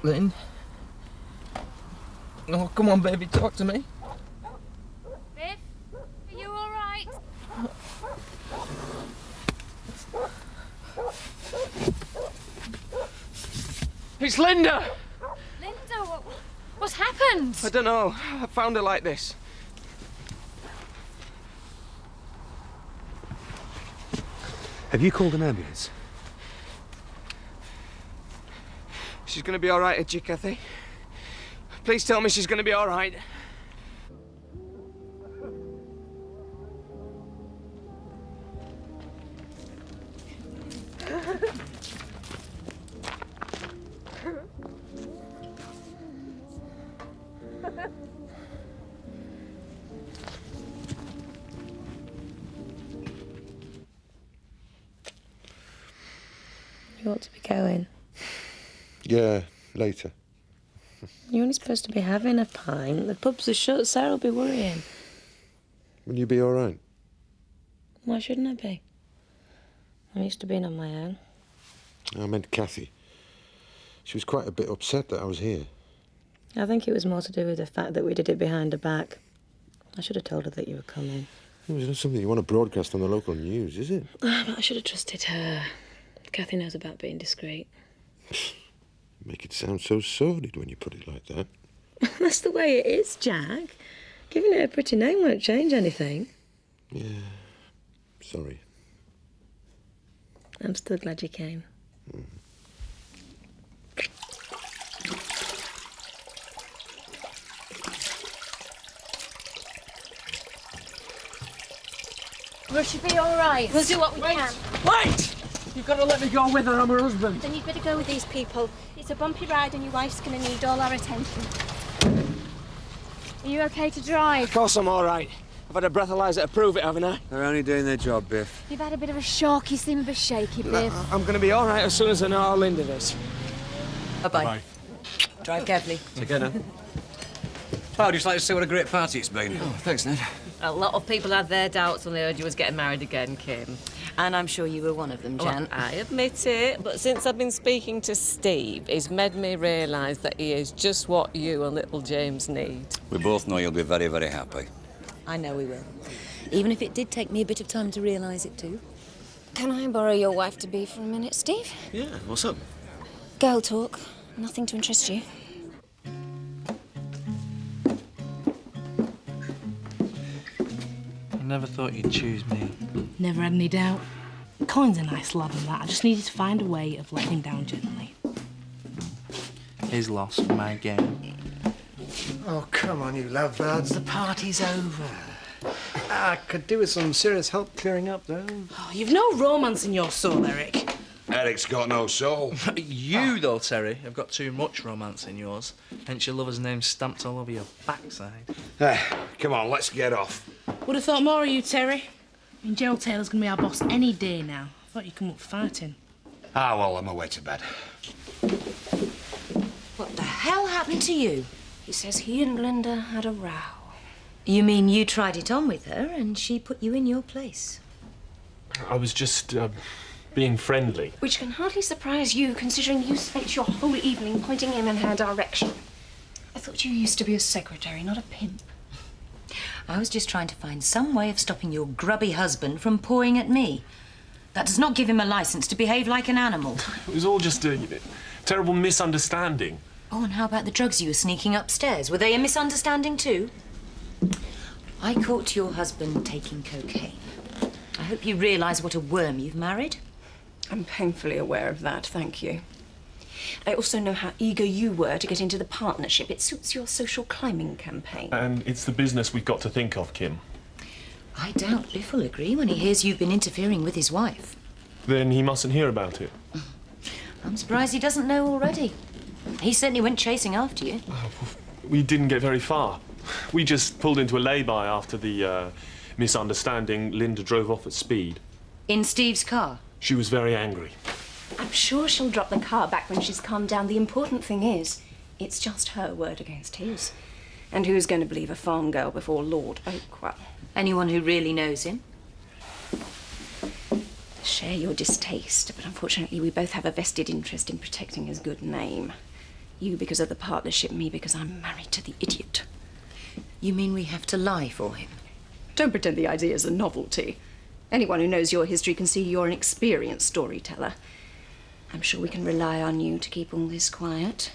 Lynn. Oh, come on, baby, talk to me. Biff, are you all right? It's Linda! Linda, what's happened? I don't know. I found her like this. Have you called an ambulance? She's gonna be all right, isn't she, Kathy? Please tell me she's gonna be all right. You ought to be going. Yeah, later. You're only supposed to be having a pint. The pubs are shut. Sarah'll be worrying. Will you be all right? Why shouldn't I be? I'm used to being on my own. I meant Kathy. She was quite a bit upset that I was here. I think it was more to do with the fact that we did it behind her back. I should have told her that you were coming. It's not something you want to broadcast on the local news, is it? But I should have trusted her. Kathy knows about being discreet. Make it sound so sordid when you put it like that. That's the way it is, Jack. Giving it a pretty name won't change anything. Yeah. Sorry. I'm still glad you came. Will she be all right? We'll do what we can. Wait! You've got to let me go with her. I'm her husband. Then you'd better go with these people. It's a bumpy ride and your wife's going to need all our attention. Are you okay to drive? Of course I'm all right. I've had a breathalyzer to prove it, haven't I? They're only doing their job, Biff. You've had a bit of a shock. You seem a bit shaky, Biff. I'm going to be all right as soon as I know how Linda is. Bye-bye. Bye. Drive carefully. Take care now. Oh, just like to see what a great party it's been. Oh, thanks, Ned. A lot of people had their doubts when they heard you was getting married again, Kim. And I'm sure you were one of them, Jan. Well, I admit it, but since I've been speaking to Steve, he's made me realise that he is just what you and little James need. We both know you'll be very, very happy. I know we will. Even if it did take me a bit of time to realise it too. Can I borrow your wife-to-be for a minute, Steve? Yeah, what's up? Girl talk. Nothing to interest you. I never thought you'd choose me. Never had any doubt. Colin's a nice lad and that. I just needed to find a way of letting him down gently. His loss, my gain. Oh, come on, you lovebirds. The party's over. I could do with some serious help clearing up, though. Oh, you've no romance in your soul, Eric. Eric's got no soul. You, though, Terry, have got too much romance in yours. Hence your lover's name stamped all over your backside. Come on, let's get off. Would have thought more of you, Terry. I mean, Gerald Taylor's going to be our boss any day now. I thought you'd come up fighting. Ah, well, I'm away to bed. What the hell happened to you? He says he and Linda had a row. You mean you tried it on with her and she put you in your place? I was just, being friendly. Which can hardly surprise you, considering you spent your whole evening pointing him in her direction. I thought you used to be a secretary, not a pimp. I was just trying to find some way of stopping your grubby husband from pawing at me. That does not give him a licence to behave like an animal. It was all just a terrible misunderstanding. Oh, and how about the drugs you were sneaking upstairs? Were they a misunderstanding too? I caught your husband taking cocaine. I hope you realise what a worm you've married. I'm painfully aware of that, thank you. I also know how eager you were to get into the partnership. It suits your social climbing campaign. And it's the business we've got to think of, Kim. I doubt Biff will agree when he hears you've been interfering with his wife. Then he mustn't hear about it. I'm surprised he doesn't know already. He certainly went chasing after you. We didn't get very far. We just pulled into a lay-by after the misunderstanding. Linda drove off at speed. In Steve's car? She was very angry. I'm sure she'll drop the car back when she's calmed down. The important thing is, it's just her word against his. And who's going to believe a farm girl before Lord Oakwell? Anyone who really knows him. Share your distaste, but unfortunately we both have a vested interest in protecting his good name. You because of the partnership, me because I'm married to the idiot. You mean we have to lie for him? Don't pretend the idea's a novelty. Anyone who knows your history can see you're an experienced storyteller. I'm sure we can rely on you to keep all this quiet.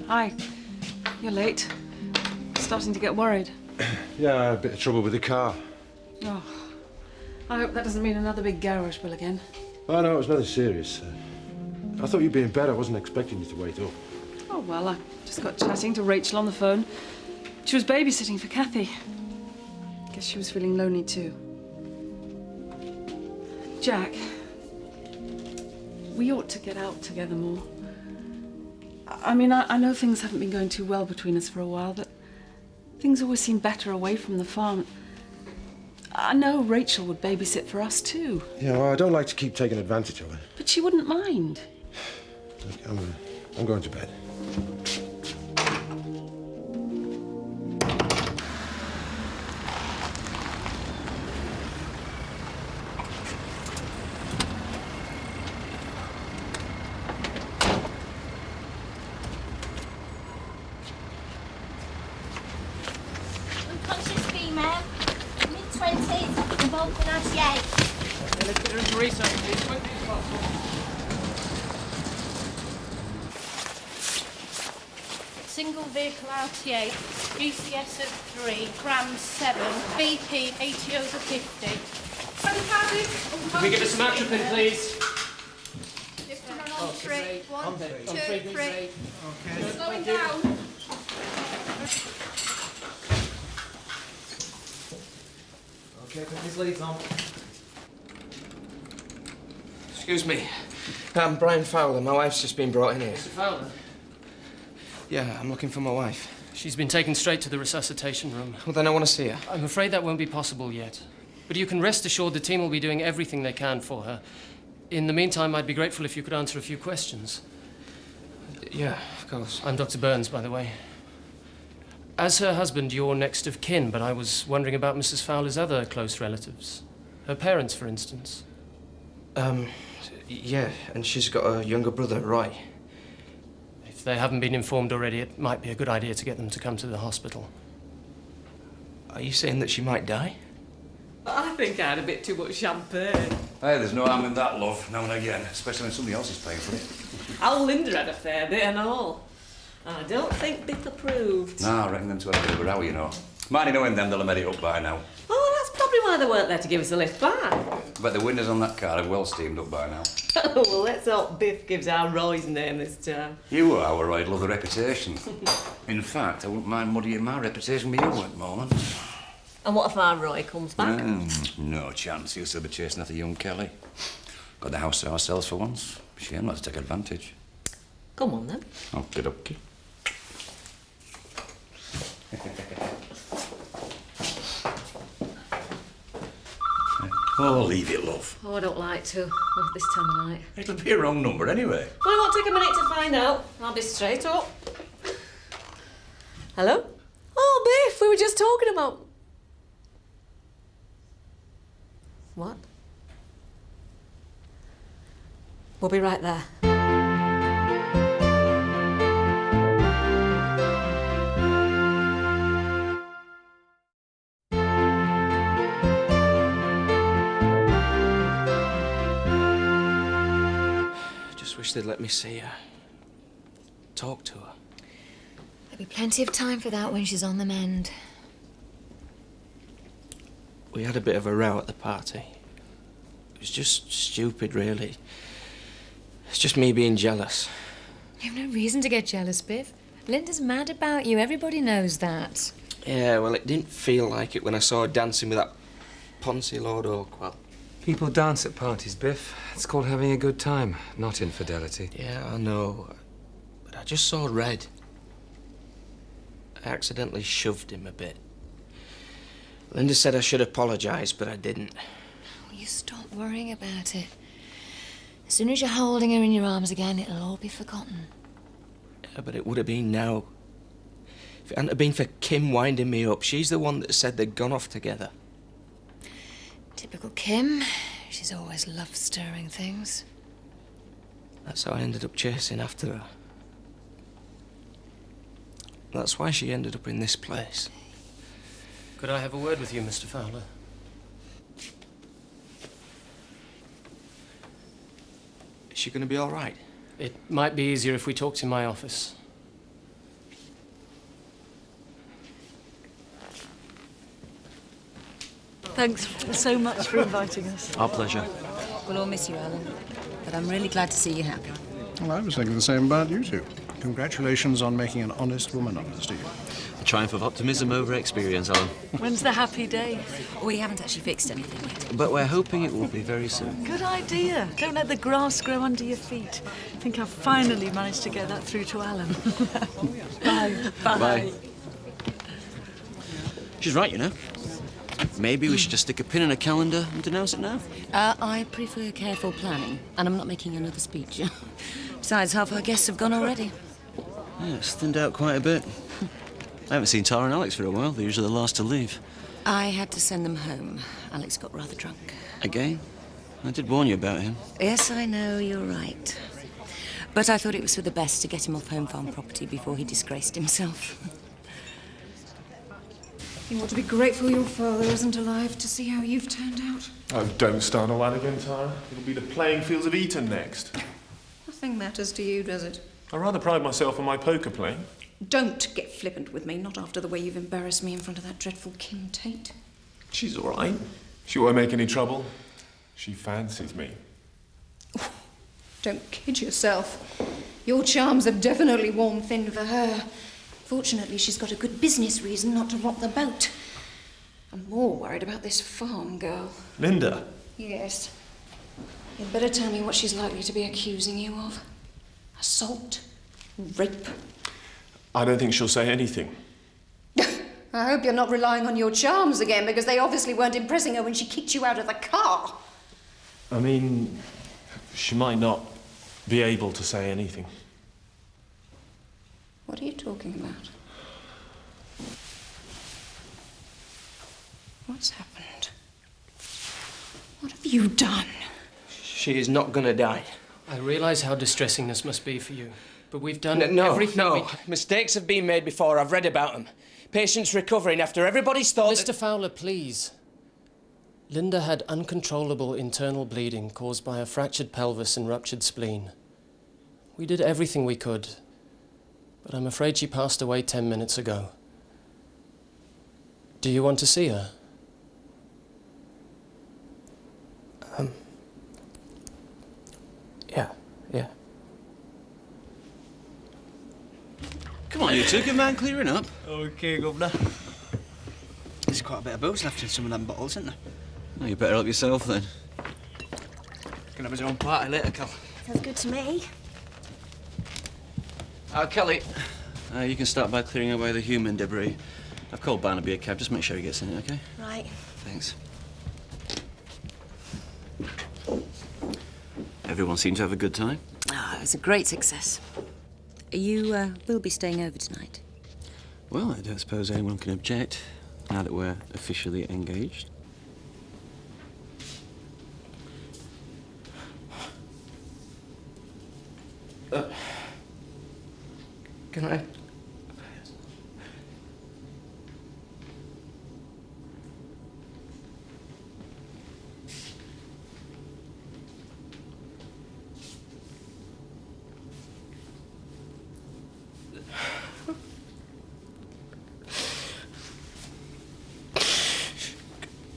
Hi. You're late. Starting to get worried. Yeah, I had a bit of trouble with the car. Oh. I hope that doesn't mean another big garage bill again. Oh, no, it was nothing serious. I thought you'd be in bed. I wasn't expecting you to wait up. Oh, well, I just got chatting to Rachel on the phone. She was babysitting for Kathy. Guess she was feeling lonely too. Jack, we ought to get out together more. I mean, I know things haven't been going too well between us for a while, but things always seem better away from the farm. I know Rachel would babysit for us too. Yeah, well, I don't like to keep taking advantage of her. But she wouldn't mind. Look, I'm going to bed. Unconscious female, mid-20s, involved in RTA. Let's get her into research as quickly as possible. Single vehicle RTA, GCS at 3, grams 7, BP 80 over 50. Can we give us some atropine, please? Just on three. One, On two, three. Okay. Slowing down. Okay, put these leads on. Excuse me. I'm Brian Fowler. My wife's just been brought in here. Mr. Fowler? Yeah, I'm looking for my wife. She's been taken straight to the resuscitation room. Well, then I want to see her. I'm afraid that won't be possible yet. But you can rest assured the team will be doing everything they can for her. In the meantime, I'd be grateful if you could answer a few questions. Yeah, of course. I'm Dr. Burns, by the way. As her husband, you're next of kin, but I was wondering about Mrs. Fowler's other close relatives. Her parents, for instance. Yeah, and she's got a younger brother, Roy. If they haven't been informed already, it might be a good idea to get them to come to the hospital. Are you saying that she might die? I think I had a bit too much champagne. Hey, there's no harm in that, love, now and again, especially when somebody else is paying for it. Our Linda had a fair bit and all. I don't think Biff approved. Nah, I reckon them two had a bit of a row, you know. Mighty knowing them, they'll have made it up by now. Oh, that's probably why they weren't there to give us a lift back. But the windows on that car are well steamed up by now. Oh, well, let's hope Biff gives our Roy's name this time. You are our Roy'd love the reputation. In fact, I wouldn't mind muddying my reputation with you at the moment. And what if our Roy comes back? No chance. He'll still be chasing after young Kelly. Got the house to ourselves for once. Shame not to take advantage. Come on, then. Okie dokie. Oh, leave it, love. Oh, I don't like to. Not this time of night. It'll be a wrong number anyway. Well, it won't take a minute to find out. I'll be straight up. Hello? Oh, Biff, we were just talking about... What? We'll be right there. Just wish they'd let me see her. Talk to her. There'll be plenty of time for that when she's on the mend. We had a bit of a row at the party. It was just stupid, really. It's just me being jealous. You've no reason to get jealous, Biff. Linda's mad about you. Everybody knows that. Yeah, well, it didn't feel like it when I saw her dancing with that Poncy Lord Oakwell. People dance at parties, Biff. It's called having a good time, not infidelity. Yeah, I know. But I just saw red. I accidentally shoved him a bit. Linda said I should apologise, but I didn't. Will you stop worrying about it? As soon as you're holding her in your arms again, it'll all be forgotten. Yeah, but it would have been now. If it hadn't have been for Kim winding me up, she's the one that said they'd gone off together. Typical Kim. She's always loved stirring things. That's how I ended up chasing after her. That's why she ended up in this place. Could I have a word with you, Mr. Fowler? Is she going to be all right? It might be easier if we talked in my office. Thanks so much for inviting us. Our pleasure. We'll all miss you, Alan. But I'm really glad to see you happy. Well, I was thinking the same about you two. Congratulations on making an honest woman of her, Steve. The triumph of optimism over experience, Alan. When's the happy day? We haven't actually fixed anything yet. But we're hoping it will be very soon. Good idea. Don't let the grass grow under your feet. I think I've finally managed to get that through to Alan. Bye. Bye. She's right, you know. Maybe we should just stick a pin in a calendar and denounce it now. I prefer careful planning, and I'm not making another speech. Besides, half our guests have gone already. Yeah, it's thinned out quite a bit. I haven't seen Tara and Alex for a while. They're usually the last to leave. I had to send them home. Alex got rather drunk. Again? I did warn you about him. Yes, I know, you're right. But I thought it was for the best to get him off home farm property before he disgraced himself. You ought to be grateful your father isn't alive to see how you've turned out. Oh, don't start all that again, Tara. It'll be the playing fields of Eton next. Nothing matters to you, does it? I rather pride myself on my poker playing. Don't get flippant with me, not after the way you've embarrassed me in front of that dreadful Kim Tate. She's all right. She won't make any trouble. She fancies me. Don't kid yourself. Your charms have definitely worn thin for her. Fortunately, she's got a good business reason not to rock the boat. I'm more worried about this farm girl. Linda? Yes. You'd better tell me what she's likely to be accusing you of. Assault? Rape? I don't think she'll say anything. I hope you're not relying on your charms again, because they obviously weren't impressing her when she kicked you out of the car. I mean, she might not be able to say anything. What are you talking about? What's happened? What have you done? She is not going to die. I realise how distressing this must be for you, but we've done No, everything we can. Mistakes have been made before. I've read about them. Patients recovering after everybody's thought Mr. Fowler, please. Linda had uncontrollable internal bleeding caused by a fractured pelvis and ruptured spleen. We did everything we could, but I'm afraid she passed away 10 minutes ago. Do you want to see her? Yeah. Come on, you two, good man, clearing up. OK, Governor. There's quite a bit of booze left in some of them bottles, isn't there? Well, you better help yourself, then. Can have his own party later, Cal. Sounds good to me. Kelly, you can start by clearing away the human debris. I've called Barnaby a cab. Just make sure he gets in it, OK? Right. Thanks. Everyone seemed to have a good time. It was a great success. You will be staying over tonight. Well, I don't suppose anyone can object, now that we're officially engaged. Can I?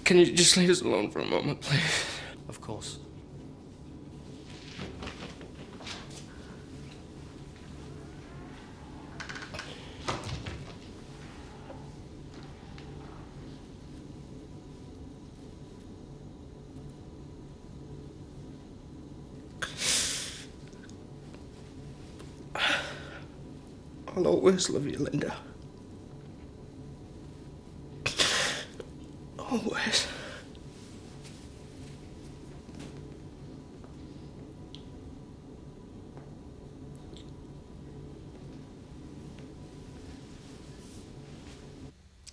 Can you just leave us alone for a moment, please? Of course. I'll always love you, Linda. Always.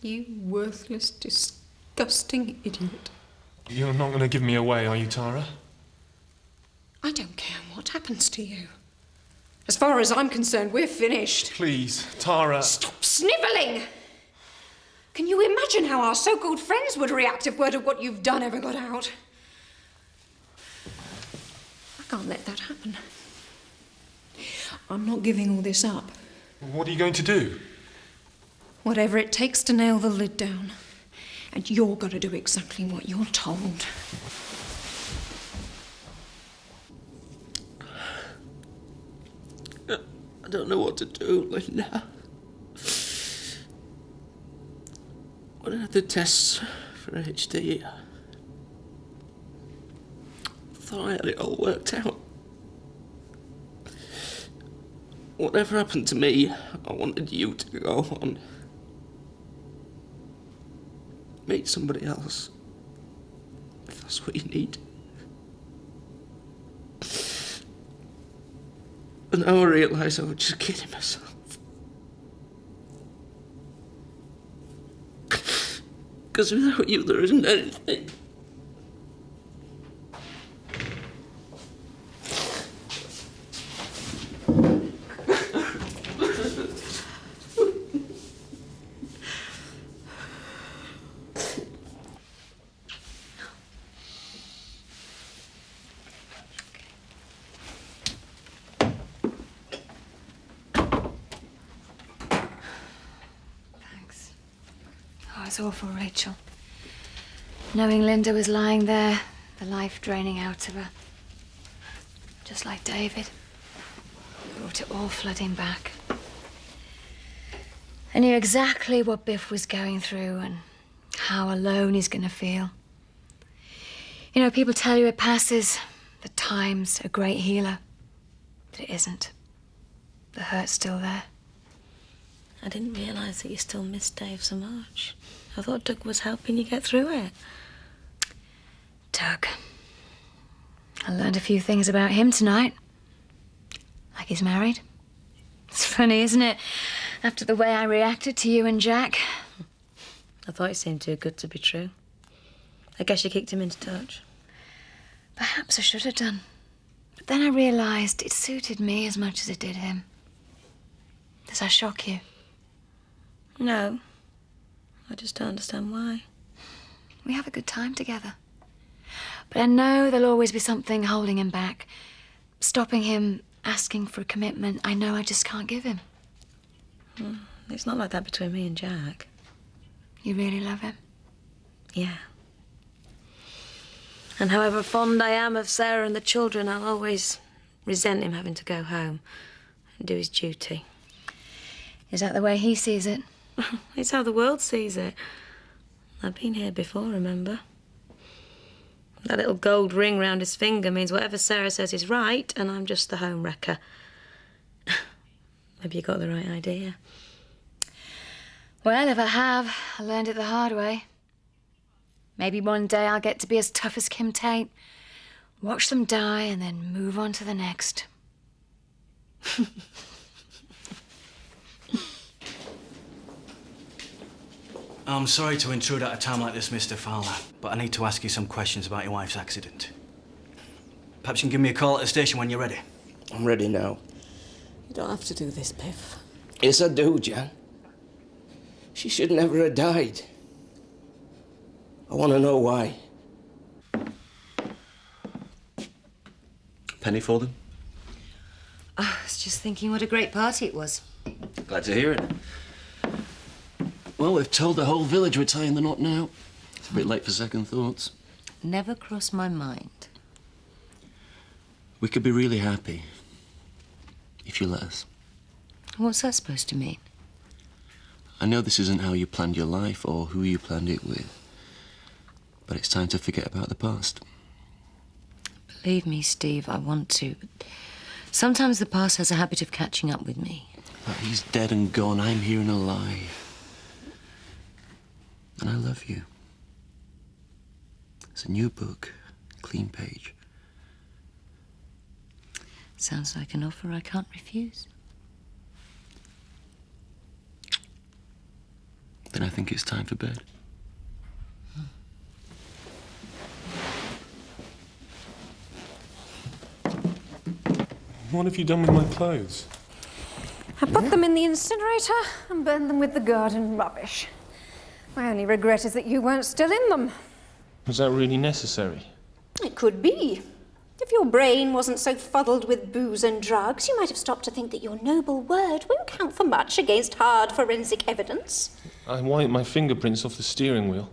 You worthless, disgusting idiot. You're not going to give me away, are you, Tara? I don't care what happens to you. As far as I'm concerned, we're finished. Please, Tara. Stop snivelling! Can you imagine how our so-called friends would react if word of what you've done ever got out? I can't let that happen. I'm not giving all this up. What are you going to do? Whatever it takes to nail the lid down. And you're going to do exactly what you're told. I don't know what to do, Linda. When I had the tests for HD, I thought I had it all worked out. Whatever happened to me, I wanted you to go on. Meet somebody else. If that's what you need. And now I realise I was just kidding myself. Because without you, there isn't anything. Oh, it's awful, Rachel. Knowing Linda was lying there, the life draining out of her. Just like David. Brought it all flooding back. I knew exactly what Biff was going through and how alone he's going to feel. You know, people tell you it passes, that time's a great healer. But it isn't. The hurt's still there. I didn't realise that you still missed Dave so much. I thought Doug was helping you get through it. Doug. I learned a few things about him tonight. Like he's married. It's funny, isn't it? After the way I reacted to you and Jack. I thought it seemed too good to be true. I guess you kicked him into touch. Perhaps I should have done. But then I realised it suited me as much as it did him. Does that shock you? No. I just don't understand why. We have a good time together. But I know there'll always be something holding him back. Stopping him asking for a commitment I know I just can't give him. Well, it's not like that between me and Jack. You really love him? Yeah. And however fond I am of Sarah and the children, I'll always resent him having to go home and do his duty. Is that the way he sees it? It's how the world sees it. I've been here before, remember? That little gold ring round his finger means whatever Sarah says is right, and I'm just the home wrecker. Maybe you got the right idea. Well, if I have, I learned it the hard way. Maybe one day I'll get to be as tough as Kim Tate. Watch them die and then move on to the next. I'm sorry to intrude at a time like this, Mr. Fowler, but I need to ask you some questions about your wife's accident. Perhaps you can give me a call at the station when you're ready. I'm ready now. You don't have to do this, Biff. Yes, I do, Jan. She should never have died. I want to know why. Penny for them? I was just thinking what a great party it was. Glad to hear it. Well, we've told the whole village we're tying the knot now. It's a bit late for second thoughts. Never crossed my mind. We could be really happy if you let us. What's that supposed to mean? I know this isn't how you planned your life or who you planned it with, but it's time to forget about the past. Believe me, Steve, I want to. But sometimes the past has a habit of catching up with me. But he's dead and gone. I'm here and alive. And I love you. It's a new book, clean page. Sounds like an offer I can't refuse. Then I think it's time for bed. What have you done with my clothes? I put them in the incinerator and burned them with the garden rubbish. My only regret is that you weren't still in them. Was that really necessary? It could be. If your brain wasn't so fuddled with booze and drugs, you might have stopped to think that your noble word won't count for much against hard forensic evidence. I wiped my fingerprints off the steering wheel.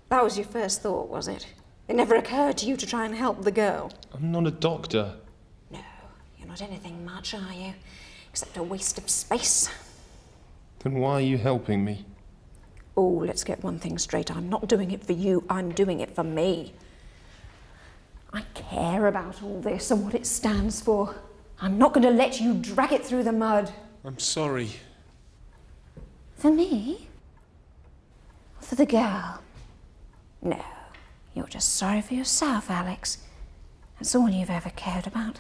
That was your first thought, was it? It never occurred to you to try and help the girl. I'm not a doctor. You're not anything much, are you? Except a waste of space. Then why are you helping me? Oh, let's get one thing straight. I'm not doing it for you, I'm doing it for me. I care about all this and what it stands for. I'm not going to let you drag it through the mud. I'm sorry. For me? Or for the girl? No, you're just sorry for yourself, Alex. That's all you've ever cared about.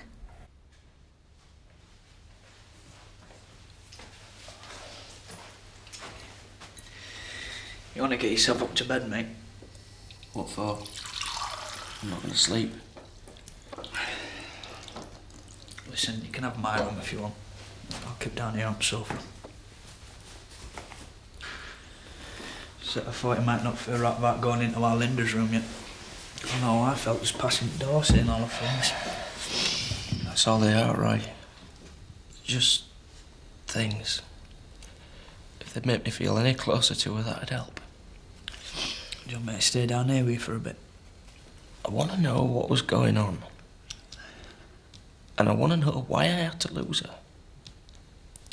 You want to get yourself up to bed, mate? What for? I'm not going to sleep. Listen, you can have my room if you want. I'll keep down here on the sofa. So I thought you might not feel right about going into our Linda's room yet. I know how I felt just passing the door, seeing all the things. That's all they are, right? Just things. If they'd make me feel any closer to her, that'd help. Do you want me to stay down here with you for a bit? I want to know what was going on. And I want to know why I had to lose her.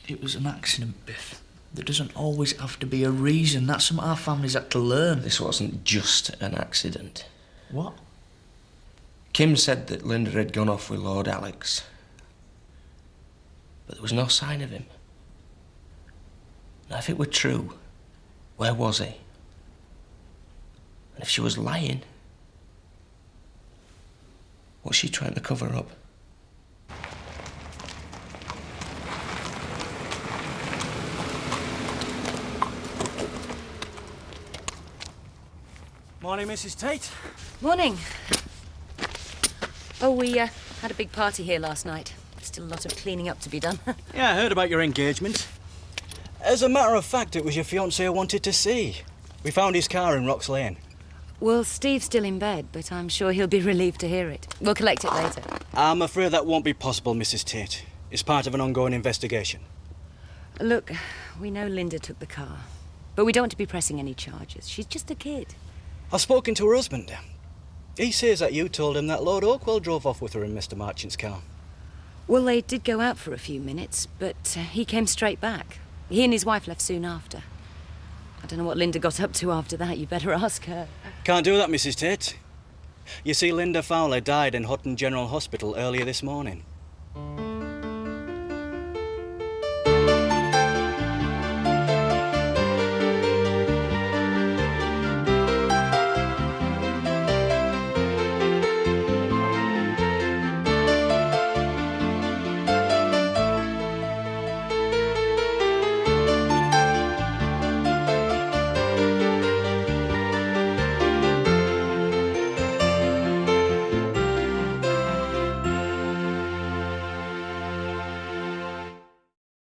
It was an accident, Biff. There doesn't always have to be a reason. That's something our families had to learn. This wasn't just an accident. What? Kim said that Linda had gone off with Lord Alex. But there was no sign of him. Now, if it were true, where was he? And if she was lying, what's she trying to cover up? Morning, Mrs. Tate. Morning. Oh, we had a big party here last night. Still a lot of cleaning up to be done. Yeah, I heard about your engagement. As a matter of fact, it was your fiancé I wanted to see. We found his car in Rocks Lane. Well, Steve's still in bed, but I'm sure he'll be relieved to hear it. We'll collect it later. I'm afraid that won't be possible, Mrs. Tate. It's part of an ongoing investigation. Look, we know Linda took the car, but we don't want to be pressing any charges. She's just a kid. I've spoken to her husband. He says that you told him that Lord Oakwell drove off with her in Mr. Marchant's car. Well, they did go out for a few minutes, but he came straight back. He and his wife left soon after. I don't know what Linda got up to after that. You better ask her. Can't do that, Mrs. Tate. You see, Linda Fowler died in Hutton General Hospital earlier this morning.